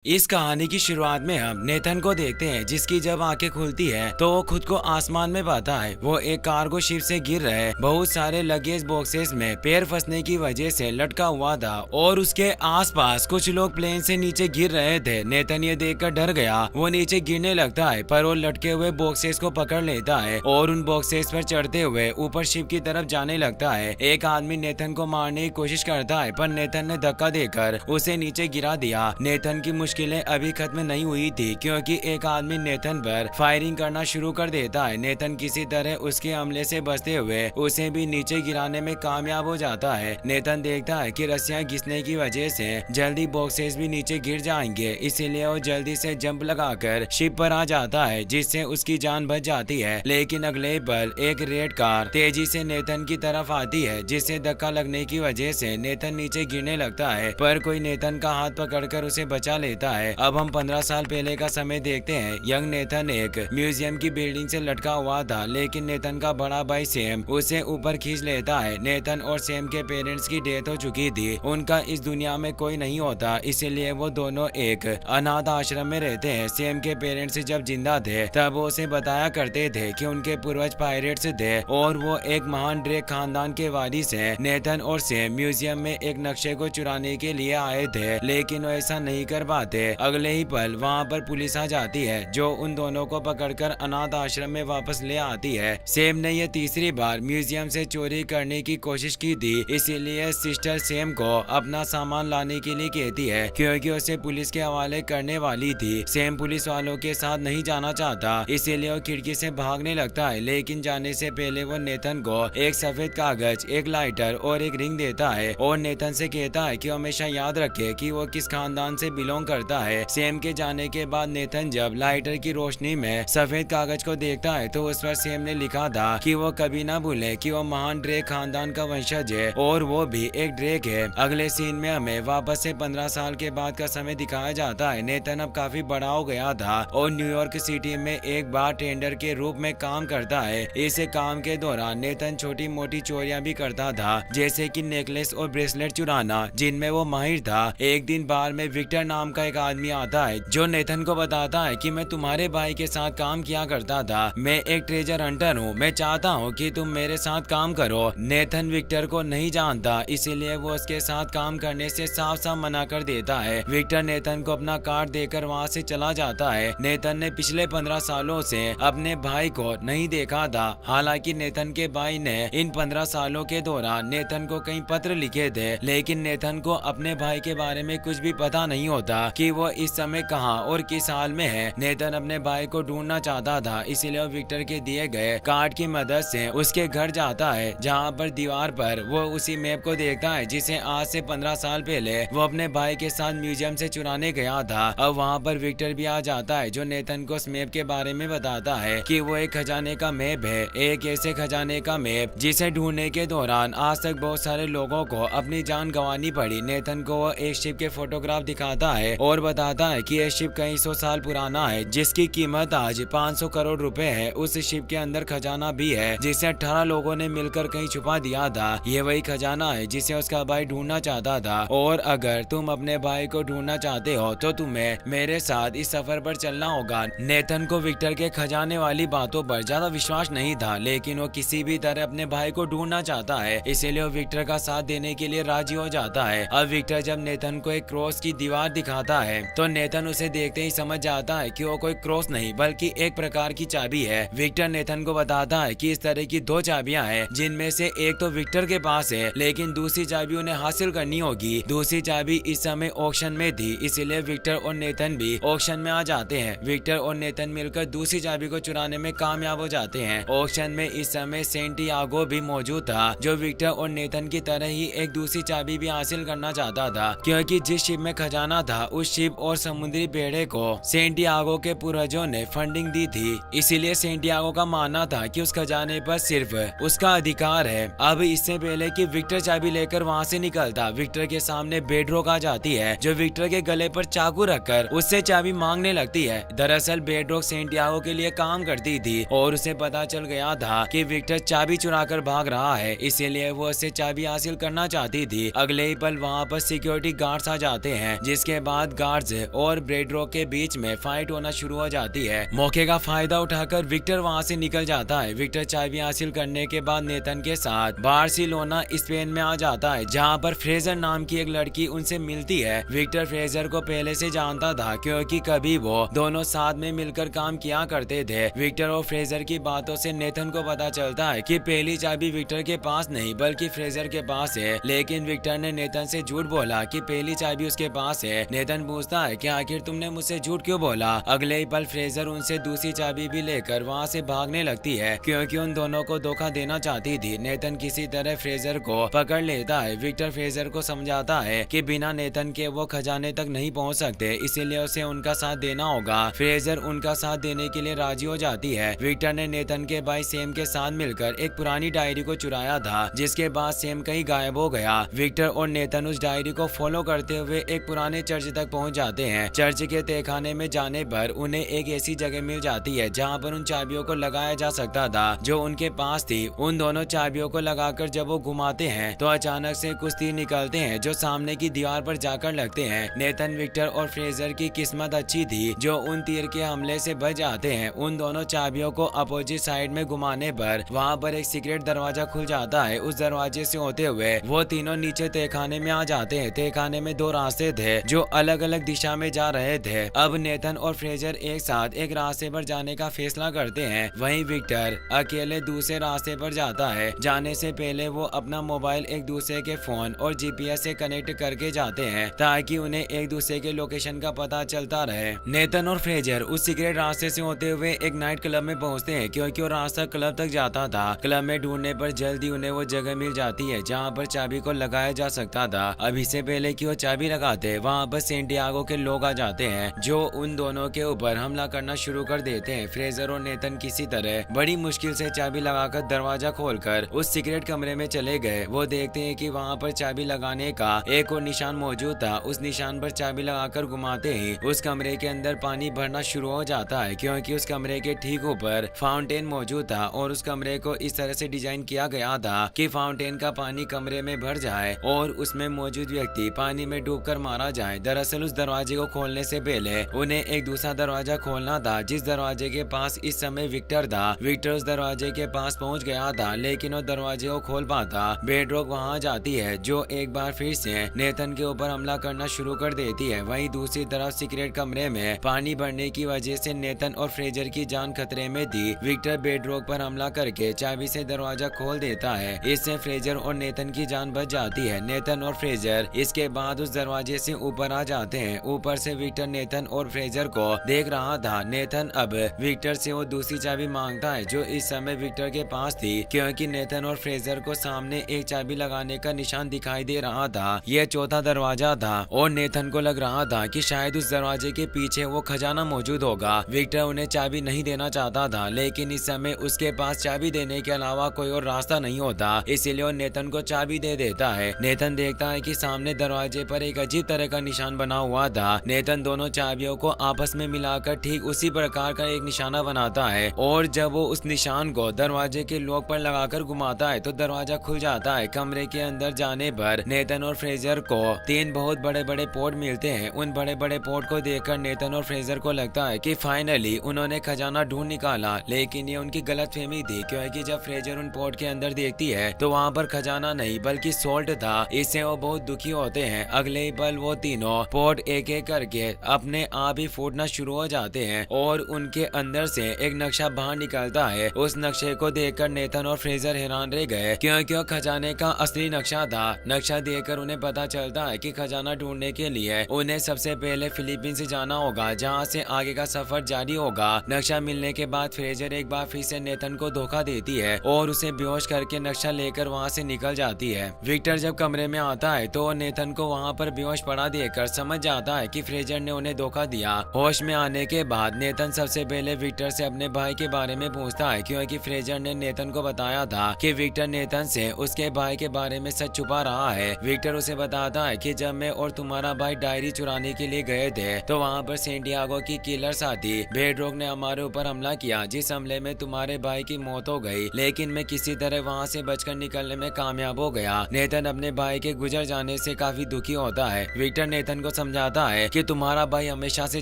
इस कहानी की शुरुआत में हम नेथन को देखते हैं, जिसकी जब आंखें खुलती है तो वो खुद को आसमान में पाता है। वो एक कार्गो शिप से गिर रहे बहुत सारे लगेज बॉक्सेस में पैर फंसने की वजह से लटका हुआ था और उसके आसपास कुछ लोग प्लेन से नीचे गिर रहे थे। नेथन ये देखकर डर गया। वो नीचे गिरने लगता है पर वो लटके हुए बॉक्सेस को पकड़ लेता है और उन बॉक्सेस पर चढ़ते हुए ऊपर शिप की तरफ जाने लगता है। एक आदमी नेथन को मारने की कोशिश करता है पर नेथन ने धक्का देकर उसे नीचे गिरा दिया। नेथन की मुश्किलें अभी खत्म नहीं हुई थी क्योंकि एक आदमी नेथन पर फायरिंग करना शुरू कर देता है। नेथन किसी तरह उसके हमले से बचते हुए उसे भी नीचे गिराने में कामयाब हो जाता है। नेथन देखता है कि रस्सियां घिसने की वजह से जल्दी बॉक्सेस भी नीचे गिर जाएंगे, इसीलिए वो जल्दी से जंप लगाकर शिप पर आ जाता है, जिससे उसकी जान बच जाती है। लेकिन अगले पल एक रेड कार तेजी से नेथन की तरफ आती है, जिससे धक्का लगने की वजह से नेथन नीचे गिरने लगता है पर कोई नेथन का हाथ पकड़कर उसे बचा लेता है। अब हम 15 साल पहले का समय देखते हैं। यंग नेथन एक म्यूजियम की बिल्डिंग से लटका हुआ था, लेकिन नेथन का बड़ा भाई सैम उसे ऊपर खींच लेता है। नेथन और सैम के पेरेंट्स की डेथ हो चुकी थी, उनका इस दुनिया में कोई नहीं होता, इसीलिए वो दोनों एक अनाथ आश्रम में रहते हैं। सैम के पेरेंट्स जब जिंदा थे तब वो उसे बताया करते थे कि उनके पूर्वज पायरेट्स थे और वो एक महान ड्रेक खानदान के वारिस हैं। नेथन और सैम म्यूजियम में एक नक्शे को चुराने के लिए आए थे, लेकिन वो ऐसा नहीं कर पाते। अगले ही पल वहाँ पर पुलिस आ जाती है, जो उन दोनों को पकड़कर अनाथ आश्रम में वापस ले आती है। सैम ने ये तीसरी बार म्यूजियम से चोरी करने की कोशिश की थी, इसीलिए सिस्टर सैम को अपना सामान लाने के लिए कहती है क्योंकि उसे पुलिस के हवाले करने वाली थी। सैम पुलिस वालों के साथ नहीं जाना चाहता, इसीलिए वो खिड़की से भागने लगता है, लेकिन जाने से पहले वो नेथन को एक सफेद कागज, एक लाइटर और एक रिंग देता है और नेथन से कहता है कि हमेशा याद रखे कि वो किस खानदान से बिलोंग करता है। सैम के जाने के बाद नेथन जब लाइटर की रोशनी में सफेद कागज को देखता है तो उस पर सैम ने लिखा था कि वो कभी ना भूले कि वो महान ड्रेक खानदान का वंशज है और वो भी एक ड्रेक है। अगले सीन में हमें वापस से 15 साल के बाद का समय दिखाया जाता है। नेथन अब काफी बड़ा हो गया था और न्यूयॉर्क सिटी में एक बार टेंडर के रूप में काम करता है। इस काम के दौरान नेथन छोटी मोटी चोरियां भी करता था, जैसे कि नेकलेस और ब्रेसलेट चुराना, जिनमें वो माहिर था। एक दिन बार में विक्टर नाम का एक आदमी आता है जो नेथन को बताता है कि मैं तुम्हारे भाई के साथ काम किया करता था, मैं एक ट्रेजर हंटर हूँ, मैं चाहता हूँ कि तुम मेरे साथ काम करो। नेथन विक्टर को नहीं जानता, इसीलिए वो उसके साथ काम करने से साफ साफ मना कर देता है। विक्टर नेथन को अपना कार्ड देकर वहाँ से चला जाता है। नेथन ने पिछले 15 सालों से अपने भाई को नहीं देखा था। हालांकि नेथन के भाई ने इन 15 सालों के दौरान नेथन को कई पत्र लिखे थे, लेकिन नेथन को अपने भाई के बारे में कुछ भी पता नहीं होता कि वो इस समय कहां और किस हाल में है। नेथन अपने भाई को ढूंढना चाहता था, इसीलिए वो विक्टर के दिए गए कार्ड की मदद से उसके घर जाता है, जहां पर दीवार पर वो उसी मैप को देखता है जिसे आज से 15 साल पहले वो अपने भाई के साथ म्यूजियम से चुराने गया था। अब वहां पर विक्टर भी आ जाता है, जो नेथन को उस मैप के बारे में बताता है कि वो एक खजाने का मैप है, एक ऐसे खजाने का मैप जिसे ढूंढने के दौरान आज तक बहुत सारे लोगों को अपनी जान गंवानी पड़ी। नेथन को वो एक शिप के फोटोग्राफ दिखाता है और बताता है कि यह शिप कई 100 साल पुराना है, जिसकी कीमत आज 500 करोड़ रुपए है। उस शिप के अंदर खजाना भी है जिसे 18 लोगों ने मिलकर कहीं छुपा दिया था। ये वही खजाना है जिसे उसका भाई ढूंढना चाहता था, और अगर तुम अपने भाई को ढूंढना चाहते हो तो तुम्हें मेरे साथ इस सफर पर चलना होगा। नेथन को विक्टर के खजाने वाली बातों पर ज्यादा विश्वास नहीं था, लेकिन वो किसी भी तरह अपने भाई को ढूंढना चाहता है, इसीलिए वो विक्टर का साथ देने के लिए राजी हो जाता है। अब विक्टर जब नेथन को एक क्रॉस की दीवार दिखाता है तो नेथन उसे देखते ही समझ जाता है कि वो कोई क्रॉस नहीं बल्कि एक प्रकार की चाबी है। विक्टर नेथन को बताता है कि इस तरह की 2 चाबियां हैं, जिनमें से एक तो विक्टर के पास है, लेकिन दूसरी चाबी उन्हें हासिल करनी होगी। दूसरी चाबी इस समय ऑक्शन में थी, इसीलिए विक्टर और नेथन भी ऑक्शन में आ जाते हैं। विक्टर और नेथन मिलकर दूसरी चाबी को चुराने में कामयाब हो जाते हैं। ऑक्शन में इस समय सेंटियागो भी मौजूद था, जो विक्टर और नेथन की तरह ही एक दूसरी चाबी भी हासिल करना चाहता था, क्योंकि जिस शिप में खजाना था उस शिप और समुद्री बेड़े को सेंटियागो के पूर्वजों ने फंडिंग दी थी, इसीलिए सेंटियागो का मानना था कि उस खजाने पर सिर्फ उसका अधिकार है। अब इससे पहले कि विक्टर चाबी लेकर वहाँ से निकलता, विक्टर के सामने बेड्रोक आ जाती है, जो विक्टर के गले पर चाकू रखकर उससे चाबी मांगने लगती है। दरअसल बेड्रोक सेंटियागो के लिए काम करती थी और उसे पता चल गया था कि विक्टर चाबी चुराकर भाग रहा है, इसीलिए वो उससे चाबी हासिल करना चाहती थी। अगले ही पल वहाँ पर सिक्योरिटी गार्ड्स आ जाते हैं, जिसके बाद बाद गार्ड्स और बेड्रॉक के बीच में फाइट होना शुरू हो जाती है। मौके का फायदा उठाकर विक्टर वहां से निकल जाता है। विक्टर चाबी हासिल करने के बाद नेथन के साथ बार्सिलोना स्पेन में आ जाता है, जहां पर फ्रेजर नाम की एक लड़की उनसे मिलती है। विक्टर फ्रेजर को पहले से जानता था क्योंकि कभी वो दोनों साथ में मिलकर काम किया करते थे। विक्टर और फ्रेजर की बातों से नेथन को पता चलता है कि पहली चाबी विक्टर के पास नहीं बल्कि फ्रेजर के पास है, लेकिन विक्टर ने नेथन से झूठ बोला कि पहली चाबी उसके पास है। नेथन पूछता है कि आखिर तुमने मुझसे झूठ क्यों बोला। अगले ही पल फ्रेजर उनसे दूसरी चाबी भी लेकर वहां से भागने लगती है क्योंकि उन दोनों को धोखा देना चाहती थी। नेथन किसी तरह फ्रेजर को पकड़ लेता है। विक्टर फ्रेजर को समझाता है कि बिना नेथन के वो खजाने तक नहीं पहुंच सकते, इसीलिए उसे उनका साथ देना होगा। फ्रेजर उनका साथ देने के लिए राजी हो जाती है। विक्टर ने नेथन के भाई सैम के साथ मिलकर एक पुरानी डायरी को चुराया था, जिसके बाद सैम कहीं गायब हो गया। विक्टर और नेथन उस डायरी को फॉलो करते हुए एक पुराने चर्च तक पहुंच जाते हैं। चर्च के तहखाने में जाने पर उन्हें एक ऐसी जगह मिल जाती है जहां पर उन चाबियों को लगाया जा सकता था जो उनके पास थी। उन दोनों चाबियों को लगाकर जब वो घुमाते हैं तो अचानक से कुछ तीर निकलते हैं जो सामने की दीवार पर जाकर लगते हैं। नेथन, विक्टर और फ्रेजर की किस्मत अच्छी थी जो उन तीर के हमले से बच जाते हैं। उन दोनों चाबियों को अपोजिट साइड में घुमाने पर वहां पर एक सीक्रेट दरवाजा खुल जाता है। उस दरवाजे से होते हुए वो तीनों नीचे तहखाने में आ जाते हैं। तहखाने में दो रास्ते थे जो अलग अलग दिशा में जा रहे थे। अब नेथन और फ्रेजर एक साथ एक रास्ते पर जाने का फैसला करते हैं। वहीं विक्टर अकेले दूसरे रास्ते पर जाता है। जाने से पहले वो अपना मोबाइल एक दूसरे के फोन और जीपीएस से कनेक्ट करके जाते हैं ताकि उन्हें एक दूसरे के लोकेशन का पता चलता रहे। नेथन और फ्रेजर उस सीक्रेट रास्ते से होते हुए एक नाइट क्लब में पहुंचते हैं क्योंकि वो रास्ता क्लब तक जाता था। क्लब में ढूंढने पर जल्दी उन्हें वो जगह मिल जाती है जहां पर चाबी को लगाया जा सकता था। अब इससे पहले कि वो चाबी लगाते वहां पर सेंटियागो के लोग आ जाते हैं जो उन दोनों के ऊपर हमला करना शुरू कर देते हैं। फ्रेजर और नेथन किसी तरह बड़ी मुश्किल से चाबी लगाकर दरवाजा खोलकर उस सीक्रेट कमरे में चले गए। वो देखते हैं कि वहां पर चाबी लगाने का एक और निशान मौजूद था। उस निशान पर चाबी लगाकर घुमाते ही उस कमरे के अंदर पानी भरना शुरू हो जाता है क्योंकि उस कमरे के ठीक ऊपर फाउंटेन मौजूद था और उस कमरे को इस तरह से डिजाइन किया गया था कि फाउंटेन का पानी कमरे में भर जाए और उसमें मौजूद व्यक्ति पानी में डूबकर मारा जाए। दरअसल उस दरवाजे को खोलने से पहले उन्हें एक दूसरा दरवाजा खोलना था जिस दरवाजे के पास इस समय विक्टर था। विक्टर उस दरवाजे के पास पहुंच गया था लेकिन वो दरवाजे को खोल पाता। बेड्रॉक वहां जाती है जो एक बार फिर से नेथन के ऊपर हमला करना शुरू कर देती है। वहीं दूसरी तरफ सीक्रेट कमरे में पानी भरने की वजह से नेथन और फ्रेजर की जान खतरे में थी। विक्टर बेड्रॉक पर हमला करके चाबी से दरवाजा खोल देता है। इससे फ्रेजर और नेथन की जान बच जाती है। नेथन और फ्रेजर इसके बाद उस दरवाजे से ऊपर आ जाते हैं। ऊपर से विक्टर नेथन और फ्रेजर को देख रहा था। नेथन अब विक्टर से वो दूसरी चाबी मांगता है जो इस समय विक्टर के पास थी क्योंकि नेथन और फ्रेजर को सामने एक चाबी लगाने का निशान दिखाई दे रहा था। यह चौथा दरवाजा था और नेथन को लग रहा था कि शायद उस दरवाजे के पीछे वो खजाना मौजूद होगा। विक्टर उन्हें चाबी नहीं देना चाहता था लेकिन इस समय उसके पास चाबी देने के अलावा कोई और रास्ता नहीं होता, इसीलिए वो नेथन को चाबी दे देता है। नेथन देखता है कि सामने दरवाजे पर एक अजीब तरह का निशान बना हुआ था। नेथन दोनों चाबियों को आपस में मिलाकर ठीक उसी प्रकार का एक निशाना बनाता है और जब वो उस निशान को दरवाजे के लॉक पर लगाकर घुमाता है तो दरवाजा खुल जाता है। कमरे के अंदर जाने पर नेथन और फ्रेजर को तीन बहुत बड़े बड़े पोर्ट मिलते हैं। उन बड़े बड़े पोर्ट को देखकर नेथन और फ्रेजर को लगता है कि फाइनली उन्होंने खजाना ढूंढ निकाला, लेकिन ये उनकी गलतफहमी थी क्योंकि जब फ्रेजर उन पोर्ट के अंदर देखती है तो वहाँ पर खजाना नहीं बल्कि सोल्ट था। इससे वो बहुत दुखी होते हैं। अगले ही पल वो तीनों पोर्ट एक एक करके अपने आप ही फूटना शुरू हो जाते हैं और उनके अंदर से एक नक्शा बाहर निकलता है। उस नक्शे को देखकर नेथन और फ्रेजर हैरान रह गए क्योंकि वो खजाने का असली नक्शा था। नक्शा देखकर उन्हें पता चलता है कि खजाना ढूंढने के लिए उन्हें सबसे पहले फिलीपींस जाना होगा जहां से आगे का सफर जारी होगा। नक्शा मिलने के बाद फ्रेजर एक बार फिर से नेथन को धोखा देती है और उसे बेहोश करके नक्शा लेकर वहां से निकल जाती है। विक्टर जब कमरे में आता है तो नेथन को वहां पर बेहोश पड़ा देखकर समझ जाता है कि फ्रेजर ने उन्हें धोखा दिया। होश में आने के बाद नेथन सबसे पहले विक्टर से अपने भाई के बारे में पूछता है क्योंकि फ्रेजर ने नेथन को बताया था कि विक्टर नेथन से उसके भाई के बारे में सच छुपा रहा है। विक्टर उसे बताता है कि जब मैं और तुम्हारा भाई डायरी चुराने के लिए गए थे तो वहाँ पर सेंटियागो की किलर साथी बेड्रॉक ने हमारे ऊपर हमला किया, जिस हमले में तुम्हारे भाई की मौत हो गई, लेकिन मैं किसी तरह वहाँ से बचकर निकलने में कामयाब हो गया। नेथन अपने भाई के गुजर जाने से काफी दुखी होता है। विक्टर नेथन को समझाता है कि तुम्हारा भाई हमेशा से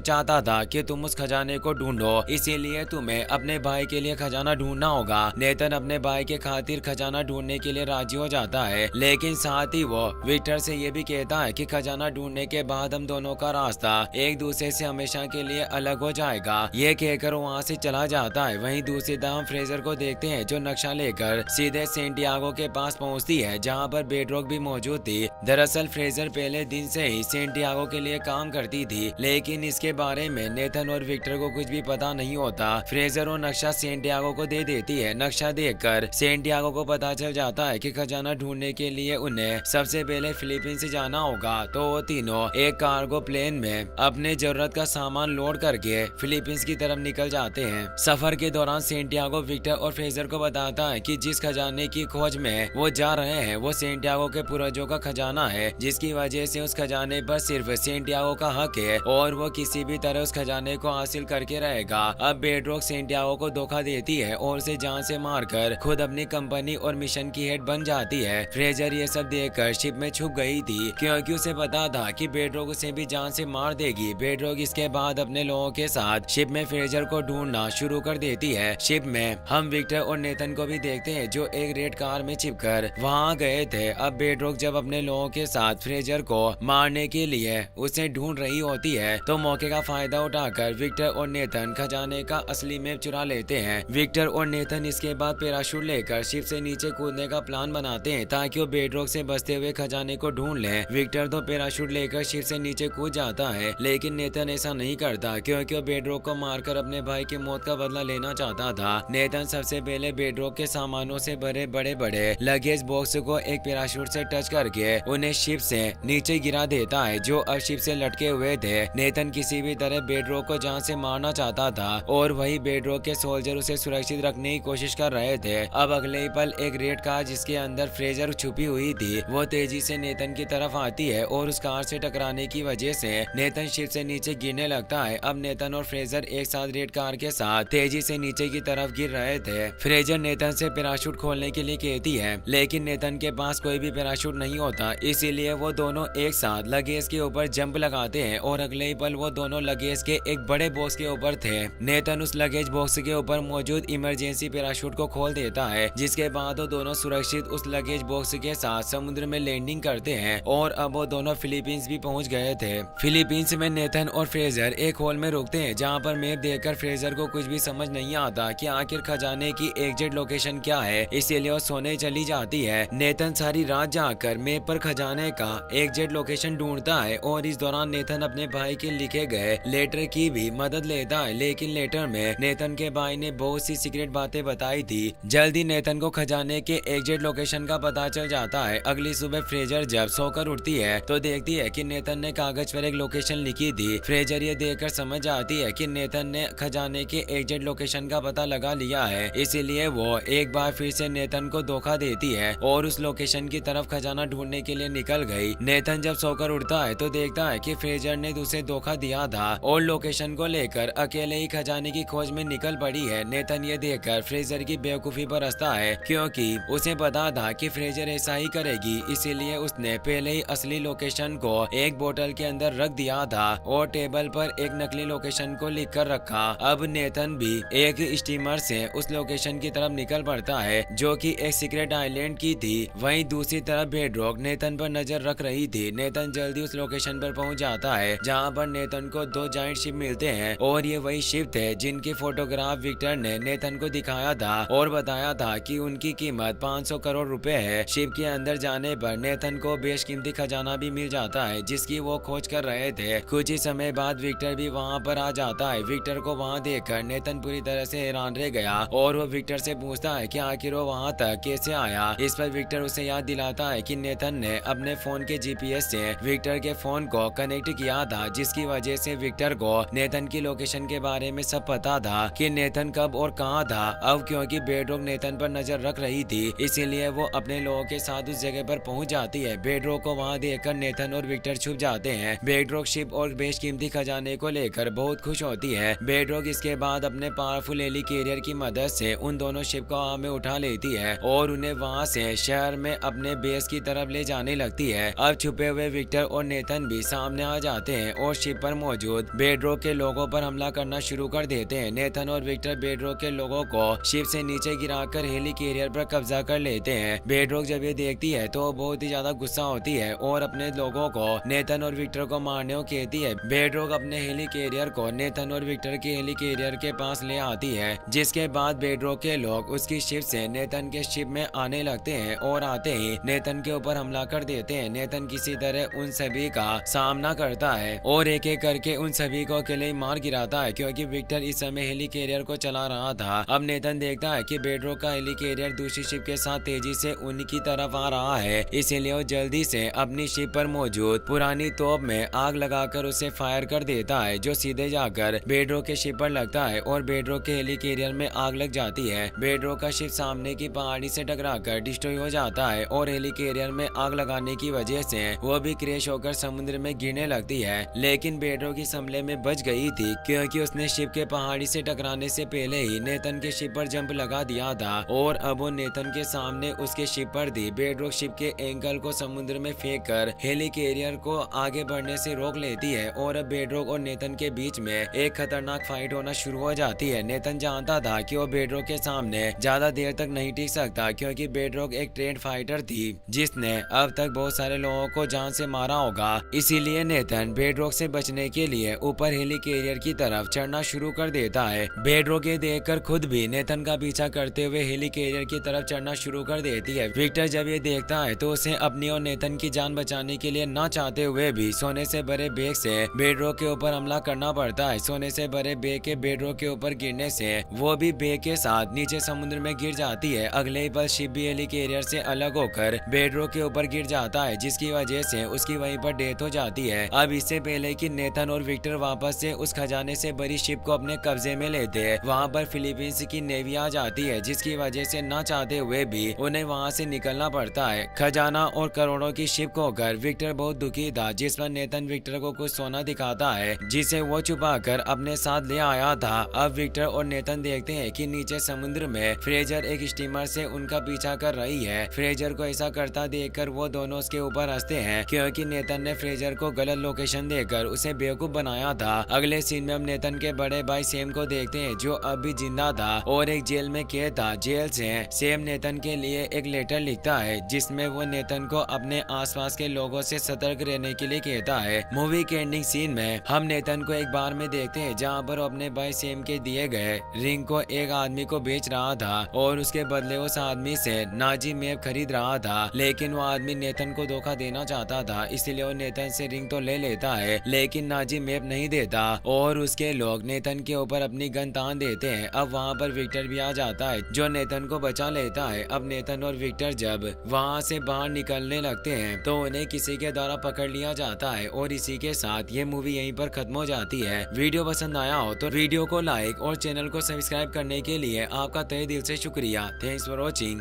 चाहता था कि तुम उस खजाने को ढूंढो, इसीलिए तुम्हें अपने भाई के लिए खजाना ढूंढना होगा। नेथन अपने भाई के खातिर खजाना ढूंढने के लिए राजी हो जाता है, लेकिन साथ ही वो विक्टर से ये भी कहता है कि खजाना ढूंढने के बाद हम दोनों का रास्ता एक दूसरे से हमेशा के लिए अलग हो जाएगा। ये कहकर वहाँ से चला जाता है। वहीं दूसरी तरफ हम फ्रेजर को देखते हैं जो नक्शा लेकर सीधे सेंटियागो के पास पहुँचती है, जहाँ पर बेडरॉक भी मौजूद थी। दरअसल फ्रेजर पहले दिन से ही सेंटियागो के लिए काम करती थी, लेकिन इसके बारे में नेथन और विक्टर को कुछ भी पता नहीं होता। फ्रेजर वो नक्शा सेंटियागो को दे देती है। नक्शा देखकर सेंटियागो को पता चल जाता है कि खजाना ढूंढने के लिए उन्हें सबसे पहले फिलीपींस से जाना होगा। तो वो तीनों एक कार्गो प्लेन में अपने जरूरत का सामान लोड करके फिलीपींस की तरफ निकल जाते हैं। सफर के दौरान सेंटियागो विक्टर और फ्रेजर को बताता है कि जिस खजाने की खोज में वो जा रहे हैं वो सेंटियागो के पूर्वजों का खजाना है, जिसकी वजह से उस खजाने पर सिर्फ सेंटियागो का हक है और वो किसी भी तरह उस खजाने को हासिल करके रहेगा। अब बेडरॉक सेंटियागो को धोखा देती है और उसे जान से मारकर खुद अपनी कंपनी और मिशन की हेड बन जाती है। फ्रेजर ये सब देखकर शिप में छुप गई थी, क्योंकि उसे पता था कि बेडरॉक उसे भी जान से मार देगी। बेडरॉक इसके बाद अपने लोगों के साथ शिप में फ्रेजर को ढूंढना शुरू कर देती है। शिप में हम विक्टर और नेथन को भी देखते हैं जो एक रेड कार में छिपकर वहाँ गए थे। अब बेडरॉक जब अपने लोगों के साथ फ्रेजर को मारने के लिए उसे ढूंढ रही होती है तो मौके का फायदा उठाकर विक्टर और नेथन खजाने का असली मैप चुरा लेते हैं। विक्टर और नेथन इसके बाद पैराशूट लेकर शिप से नीचे कूदने का प्लान बनाते हैं ताकि वो बेडरॉक से बचते हुए खजाने को ढूंढ ले। विक्टर तो पैराशूट लेकर शिप से नीचे कूद जाता है, लेकिन नेथन ऐसा नहीं करता क्योंकि वो बेडरॉक को मारकर अपने भाई की मौत का बदला लेना चाहता था। नेथन सबसे पहले बेडरॉक के सामानों से भरे बड़े बड़े लगेज बॉक्स को एक पैराशूट से टच करके उन्हें शिप से नीचे गिरा देता है, जो अब शिप से लटके हुए थे। नेथन किसी भी तरह बेडरॉक को जान से मारना चाहता था और वही बेडरॉक के सोल्जर उसे सुरक्षित रखने की कोशिश कर रहे थे। अब अगले ही पल एक रेड कार जिसके अंदर फ्रेजर छुपी हुई थी वो तेजी से नेथन की तरफ आती है और उस कार से टकराने की वजह से नेथन शिप से नीचे गिरने लगता है। अब नेथन और फ्रेजर एक साथ रेड कार के साथ तेजी से नीचे की तरफ गिर रहे थे। फ्रेजर नेथन से पैराशूट खोलने के लिए कहती है, लेकिन नेथन के पास कोई भी पैराशूट नहीं होता, इसीलिए वो दोनों एक साथ लगेज के ऊपर जंप लगाते हैं और अगले ही पल वो दोनों लगेज के एक बड़े बॉक्स के ऊपर थे। नेथन उस लगेज बॉक्स के ऊपर मौजूद इमरजेंसी पैराशूट को खोल देता है, जिसके बाद वो दोनों सुरक्षित उस लगेज बॉक्स के साथ समुद्र में लैंडिंग करते हैं और अब वो दोनों फिलीपींस भी पहुंच गए थे। फिलीपींस में नेथन और फ्रेजर एक हॉल में रुकते हैं, जहां पर मैप देखकर फ्रेजर को कुछ भी समझ नहीं आता कि आखिर खजाने की एग्जैक्ट लोकेशन क्या है, इसीलिए वो सोने चली जाती है। नेथन सारी रात जाकर मैप पर खजाने का एग्जैक्ट लोकेशन ढूंढता है और इस दौरान नेथन अपने भाई के लिखे गए लेटर की भी मदद लेता है, लेकिन लेटर में नेथन के भाई ने बहुत सी सीक्रेट बातें बताई थी। जल्दी नेथन को खजाने के एग्जैक्ट लोकेशन का पता चल जाता है। अगली सुबह फ्रेजर जब सोकर उठती है तो देखती है कि नेथन ने कागज पर एक लोकेशन लिखी थी। फ्रेजर ये देखकर समझ आती है कि नेथन ने खजाने के एग्जैक्ट लोकेशन का पता लगा लिया है, इसीलिए वो एक बार फिर से नेथन को धोखा देती है और उस लोकेशन की तरफ खजाना ढूंढने के लिए निकल गई। नेथन जब सोकर उठता है तो देखता है कि फ्रेजर ने उसे धोखा दिया था और लोकेशन को लेकर अकेले ही खजाने की खोज में निकल पड़ी है। नेथन ये देखकर फ्रेजर की बेवकूफी पर हंसता है, क्योंकि उसे पता था कि फ्रेजर ऐसा ही करेगी, इसीलिए उसने पहले ही असली लोकेशन को एक बोतल के अंदर रख दिया था और टेबल पर एक नकली लोकेशन को लिख कर रखा। अब नेथन भी एक स्टीमर से उस लोकेशन की तरफ निकल पड़ता है जो कि एक सीक्रेट आइलैंड की थी। वहीं दूसरी तरफ बेडरॉक नेथन पर नजर रख रही थी। नेथन जल्दी उस लोकेशन पर पहुंच जाता है जहां पर नेथन को दो जायंट शिप मिलते हैं और ये वही शिप थे जिनकी फोटोग्राफ विक्टर ने नेथन को दिखाया था और बताया था कि उनकी कीमत 500 करोड़ रुपए है। शिप के अंदर जाने पर नेथन को बेशकीमती खजाना भी मिल जाता है जिसकी वो खोज कर रहे थे। कुछ ही समय बाद विक्टर भी वहाँ पर आ जाता है। विक्टर को वहाँ देखकर नेथन पूरी तरह से हैरान रह गया और वो विक्टर से पूछता है कि आखिर वो वहाँ तक कैसे आया। इस पर विक्टर उसे याद दिलाता है कि नेथन ने अपने फोन के जीपीएस से विक्टर के फोन को कनेक्ट किया था, जिसकी वजह से विक्टर को नेथन की लोकेशन के बारे में सब पता था कि नेथन कब और कहां था। अब क्योंकि बेडरॉक नेथन पर नजर रख रही थी, इसीलिए वो अपने लोगों के साथ उस जगह पर पहुंच जाती है। बेडरॉक को वहां देखकर नेथन और विक्टर छुप जाते हैं। बेडरॉक शिप और बेशकीमती खजाने को लेकर बहुत खुश होती है। बेडरॉक इसके बाद अपने पावरफुल हेली कैरियर की मदद से उन दोनों शिप को हवा में उठा लेती है और उन्हें वहां से शहर में अपने बेस की तरफ ले जाने लगती है। अब छुपे हुए विक्टर और नेथन भी सामने आ जाते हैं और शिप पर मौजूद बेडरॉक के लोगों पर हमला करना शुरू कर देते हैं। नेथन और विक्टर बेडरॉक के लोगों को शिप से नीचे गिराकर हेली कैरियर पर कब्जा कर लेते हैं। बेडरॉक जब ये देखती है तो बहुत ही ज्यादा गुस्सा होती है और अपने लोगों को नेथन और विक्टर को मारने को कहती है। बेडरॉक अपने हेली कैरियर को नेथन और विक्टर के हेली कैरियर के पास ले आती है, जिसके बाद बेडरॉक के लोग उसकी शिप से नेथन के शिप में आने लगते हैं और आते ही नेथन के ऊपर हमला कर देते हैं। नेथन किसी तरह उन सभी का सामना करता है और एक एक करके उन सभी को अकेले ही मार गिराता है, क्योंकि विक्टर इस समय हेली कैरियर को चला रहा था। अब नेथन देखता है कि बेडरॉक का हेली कैरियर दूसरी शिप के साथ तेजी से उनकी तरफ आ रहा है, इसीलिए वो जल्दी से अपनी शिप पर मौजूद पुरानी तोप में आग लगाकर उसे फायर कर देता है, जो सीधे जाकर बेडरॉक के शिप पर लगता है और बेडरॉक के हेली कैरियर में आग लग जाती है। बेडरॉक का शिप सामने की पहाड़ी से टकराकर डिस्ट्रॉय हो जाता है और हेली कैरियर में आग लगाने की वजह से वो भी क्रैश होकर समुद्र में गिरने लगती है। लेकिन बेडरॉक इस हमले में बच गई थी, क्योंकि उसने शिप के पहाड़ी से टकराने से पहले ही नेथन के शिप पर जंप लगा दिया था और अब वो नेथन के सामने उसके शिप पर थी। बेडरॉक शिप के एंगल को समुद्र में फेंक कर हेली कैरियर को आगे बढ़ने से रोक लेती है और अब बेडरॉक और नेथन के बीच में एक खतरनाक फाइट होना शुरू हो जाती है। नेथन जानता था कि वो बेडरॉक के सामने ज्यादा देर तक नहीं टिक सकता, क्योंकि बेडरॉक एक ट्रेंड फाइटर थी जिसने अब तक बहुत सारे लोगों को जान से मारा होगा। इसीलिए नेथन बेडरॉक से बचने के लिए ऊपर हेली कैरियर की तरफ चढ़ना शुरू कर देता है। बेडरॉक ये देखकर खुद भी नेथन का पीछा करते हुए हेली कैरियर की तरफ चढ़ना शुरू कर देती है। विक्टर जब ये देखता है तो उसे अपनी और नेथन की जान बचाने के लिए ना चाहते हुए भी सोने से भरे बैग से बेडरॉक के ऊपर हमला करना पड़ता है। सोने से भरे बैग के बेडरॉक के ऊपर गिरने से वो भी बैग के साथ नीचे समुद्र में गिर जाती है। अगले ही पल शिप भी हेली कैरियर से अलग होकर बेडरॉक के ऊपर गिर जाता है, जिसकी वजह से उसकी वहीं पर डेथ हो जाती है। अब इससे पहले कि नेथन और विक्टर वापस से उस खजाने से भरी शिप को अपने कब्जे में लेते हैं, वहाँ पर फिलीपींस की नेवी आ जाती है, जिसकी वजह से ना चाहते हुए भी उन्हें वहाँ से निकलना पड़ता है। खजाना और करोड़ों की शिप को होकर विक्टर बहुत दुखी था, जिस पर नेथन विक्टर को कुछ सोना दिखाता है जिसे वो छुपा कर अपने साथ ले आया था। अब विक्टर और नेथन देखते हैं कि नीचे समुद्र में फ्रेजर एक स्टीमर से उनका पीछा कर रही है। फ्रेजर को ऐसा करता देखकर वो दोनों उसके ऊपर हंसते हैं, क्योंकि नेथन ने फ्रेजर को गलत लोकेशन देकर उसे बेवकूफ बनाया था। अगले सीन में हम नेथन के बड़े भाई सेम को देखते हैं, जो अब भी जिंदा था और एक जेल में कैद था। जेल से सेम नेथन के लिए एक लेटर लिखता है, जिसमें वो नेथन को अपने आसपास के लोगों से सतर्क रहने के लिए कहता है। मूवी के एंडिंग सीन में हम नेथन को एक बार में देखते हैं, जहाँ पर अपने भाई सेम के दिए गए रिंग को एक आदमी को बेच रहा था और उसके बदले उस आदमी से नाजी मैप खरीद रहा था। लेकिन वो आदमी नेथन को धोखा देना चाहता था, इसलिए वो नेथन से रिंग तो ले लेता है लेकिन नाजी मैप नहीं देता और उसके लोग नेथन के ऊपर अपनी गन तान देते हैं। अब वहाँ पर विक्टर भी आ जाता है, जो नेथन को बचा लेता है। अब नेथन और विक्टर जब वहाँ से बाहर निकलने लगते हैं तो उन्हें किसी के द्वारा पकड़ लिया जाता है और इसी के साथ ये मूवी यहीं पर खत्म हो जाती है। वीडियो पसंद आया हो तो वीडियो को लाइक और चैनल को सब्सक्राइब करने के लिए आपका तहे दिल से शुक्रिया। Thanks for watching.